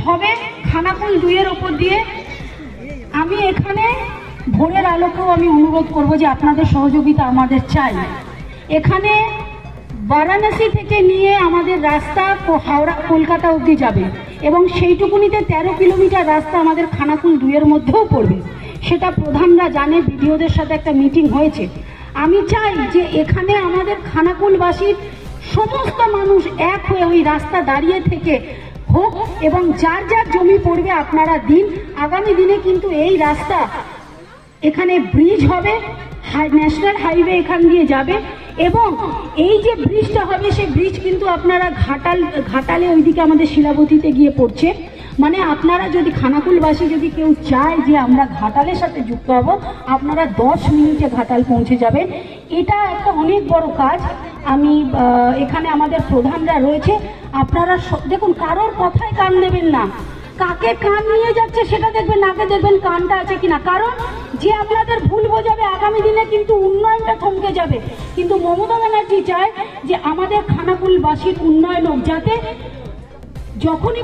হবে খানাকুল 2-এর ওপর দিয়ে। আমি এখানে ভোরের আলোকেও আমি অনুরোধ করব যে আপনাদের সহযোগিতা আমাদের চাই। এখানে বারাণসী থেকে নিয়ে আমাদের রাস্তা হাওড়া কলকাতা অবধি যাবে এবং সেইটুকুনিতে 13 কিলোমিটার রাস্তা আমাদের খানাকুল 2-এর মধ্যেও পড়বে। সেটা প্রধানরা জানে, বিডিওদের সাথে একটা মিটিং হয়েছে। আমি চাই যে এখানে আমাদের খানাকুলবাসীর সমস্ত মানুষ এক হয়ে ওই রাস্তা দাঁড়িয়ে থেকে হোক এবং যার যার জমি পড়বে আপনারা দিন। আগামী দিনে কিন্তু এই রাস্তা এখানে ব্রিজ হবে, ন্যাশনাল হাইওয়ে এখান দিয়ে যাবে এবং এই যে ব্রিজটা হবে সেই ব্রিজ কিন্তু আপনারা ঘাটালে ওইদিকে আমাদের শিলাবতীতে গিয়ে পড়ছে। মানে আপনারা যদি খানাকুলবাসী যদি কেউ চায় যে আমরা ঘাটালের সাথে যুক্ত হব, আপনারা 10 মিনিটে ঘাটাল পৌঁছে যাবেন। এটা একটা অনেক বড় কাজ। আমি এখানে আমাদের প্রধানরা রয়েছে, আপনারা দেখুন কারোর কথায় কান দেবেন না। কাকে কান নিয়ে যাচ্ছে সেটা দেখবেন, নাকে দেখবেন কানটা আছে কিনা। কারণ যে আপনাদের ভুল বোঝাবে আগামী দিনে কিন্তু উন্নয়নটা থমকে যাবে। কিন্তু মমতা ব্যানার্জি চায় যে আমাদের খানাকুলবাসীর উন্নয়ন হোক, যাতে যখনই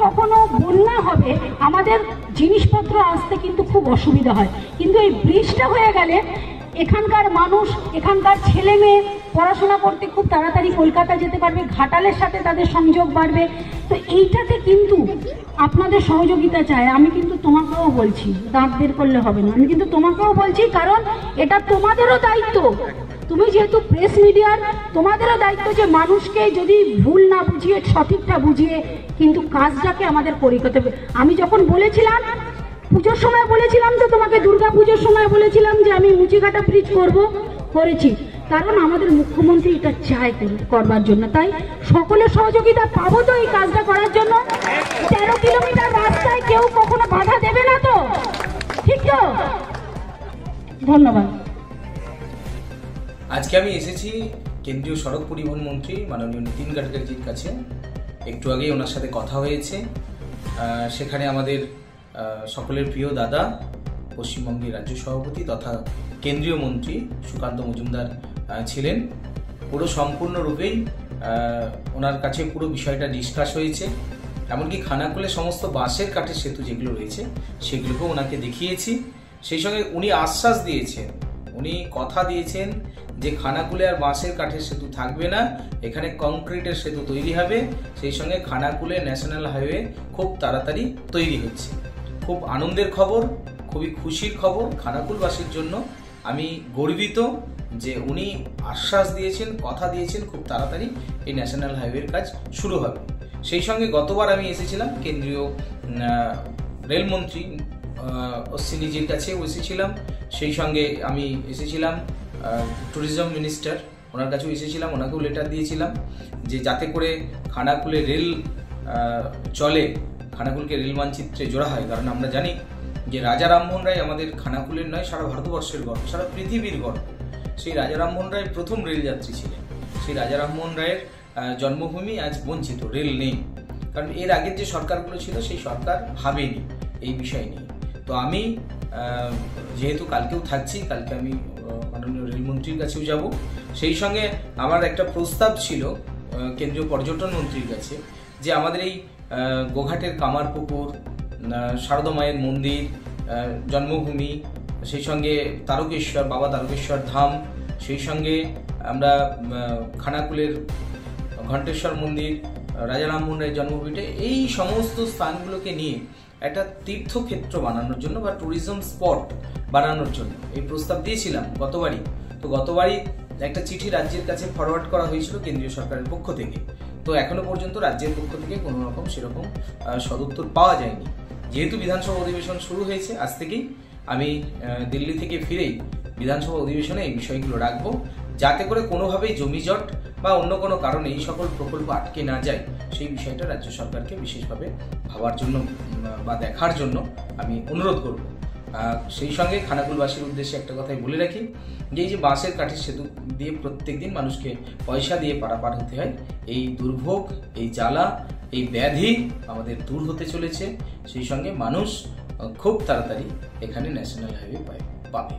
কখনো বন্যা হবে আমাদের জিনিসপত্র আসতে কিন্তু খুব অসুবিধা হয়। কিন্তু এই ব্রিজটা হয়ে গেলে এখানকার মানুষ, এখানকার ছেলে মেয়ে পড়াশোনা করতে খুব তাড়াতাড়ি কলকাতা যেতে পারবে, ঘাটালের সাথে তাদের সংযোগ বাড়বে। তো এইটাতে কিন্তু আপনাদের সহযোগিতা চাই। আমি কিন্তু তোমাকেও বলছি, দাঁত বের করলে হবে না, আমি কিন্তু তোমাকেও বলছি, কারণ এটা তোমাদেরও দায়িত্ব। তুমি যেহেতু প্রেস মিডিয়ার, তোমাদেরও দায়িত্ব যে মানুষকে যদি ভুল না বুঝিয়ে সঠিকটা বুঝিয়ে কিন্তু কাজটাকে আমাদের করে করতে হবে। আমি যখন বলেছিলাম পুজোর সময় বলেছিলাম, তো তোমাকে দুর্গা পুজোর সময় বলেছিলাম যে আমি মুচিঘাটা ব্রিজ করেছি, কারণ আমাদের মুখ্যমন্ত্রী এটা চায় করবার জন্য। তাই সকলের সহযোগিতা পাবো তো এই কাজটা করার জন্য। 13 কিলোমিটার রাস্তায় কেউ কখনো বাধা দেবে না তো, ঠিক তো? ধন্যবাদ। আজকে আমি এসেছি কেন্দ্রীয় সড়ক পরিবহন মন্ত্রী মাননীয় নীতিন গাডকারিজির কাছে। একটু আগেই ওনার সাথে কথা হয়েছে। সেখানে আমাদের সকলের প্রিয় দাদা, পশ্চিমবঙ্গের রাজ্য সভাপতি তথা কেন্দ্রীয় মন্ত্রী সুকান্ত মজুমদার ছিলেন। পুরো সম্পূর্ণরূপেই ওনার কাছে পুরো বিষয়টা ডিসকাস হয়েছে। এমনকি খানাকুলে সমস্ত বাঁশের কাঠের সেতু যেগুলো রয়েছে সেগুলোকেও ওনাকে দেখিয়েছি। সেই সঙ্গে উনি আশ্বাস দিয়েছেন, উনি কথা দিয়েছেন যে খানাকুলে আর বাঁশের কাঠের সেতু থাকবে না, এখানে কংক্রিটের সেতু তৈরি হবে। সেই সঙ্গে খানাকুলে ন্যাশনাল হাইওয়ে খুব তাড়াতাড়ি তৈরি হচ্ছে। খুব আনন্দের খবর, খুবই খুশির খবর খানাকুলবাসীর জন্য। আমি গর্বিত যে উনি আশ্বাস দিয়েছেন, কথা দিয়েছেন খুব তাড়াতাড়ি এই ন্যাশনাল হাইওয়ের কাজ শুরু হবে। সেই সঙ্গে গতবার আমি এসেছিলাম কেন্দ্রীয় রেলমন্ত্রী অশ্বিনীজির কাছেও এসেছিলাম। সেই সঙ্গে আমি এসেছিলাম ট্যুরিজম মিনিস্টার, ওনার কাছেও এসেছিলাম, ওনাকেও লেটার দিয়েছিলাম যে যাতে করে খানাকুলে রেল চলে, খানাকুলকে রেল মানচিত্রে জোড়া হয়। কারণ আমরা জানি যে রাজা রামমোহন রায় আমাদের খানাকুলের নয়, সারা ভারতবর্ষের গর্ব, সারা পৃথিবীর গর্ব। সেই রাজা রামমোহন রায় প্রথম রেলযাত্রী ছিলেন। সেই রাজা রামমোহন রায়ের জন্মভূমি আজ বঞ্চিত, রেল নেই। কারণ এর আগের যে সরকারগুলো ছিল সেই সরকার ভাবেনি এই বিষয় নিয়ে। তো আমি যেহেতু কালকেও থাকছি, কালকে আমি মাননীয় রেলমন্ত্রীর কাছেও যাব। সেই সঙ্গে আমার একটা প্রস্তাব ছিল কেন্দ্রীয় পর্যটন মন্ত্রীর কাছে যে আমাদের এই গোঘাটের কামারপুকুর, শারদা মায়ের মন্দির, জন্মভূমি, সেই সঙ্গে তারকেশ্বর, বাবা তারকেশ্বর ধাম, সেই সঙ্গে আমরা খানাকুলের ঘণ্টেশ্বর মন্দির, রাজা রামমোহন রায়ের জন্মভূমিতে, এই সমস্ত স্থানগুলোকে নিয়ে একটা তীর্থক্ষেত্র বানানোর জন্য বা ট্যুরিজম স্পট বানানোর জন্য এই প্রস্তাব দিয়েছিলাম গতবারই। তো গতবারই একটা চিঠি রাজ্যের কাছে ফরওয়ার্ড করা হয়েছিল কেন্দ্রীয় সরকারের পক্ষ থেকে। তো এখনো পর্যন্ত রাজ্যের পক্ষ থেকে কোনো রকম সেরকম সদুত্তর পাওয়া যায়নি। যেহেতু বিধানসভা অধিবেশন শুরু হয়েছে আজ থেকেই, আমি দিল্লি থেকে ফিরেই বিধানসভা অধিবেশনে এই বিষয়গুলো রাখবো, যাতে করে কোনোভাবেই জমিজট বা অন্য কোনো কারণে এই সকল প্রকল্প আটকে না যায়। সেই বিষয়টা রাজ্য সরকারকে বিশেষভাবে ভাবার জন্য বা দেখার জন্য আমি অনুরোধ করব। সেই সঙ্গে খানাকুলবাসীর উদ্দেশ্যে একটা কথাই বলে রাখি যে এই যে বাঁশের কাঠের সেতু দিয়ে প্রত্যেকদিন মানুষকে পয়সা দিয়ে পারাপার হতে হয়, এই দুর্ভোগ, এই জ্বালা, এই ব্যাধি আমাদের দূর হতে চলেছে। সেই সঙ্গে মানুষ খুব তাড়াতাড়ি এখানে ন্যাশনাল হাইওয়ে পাবে।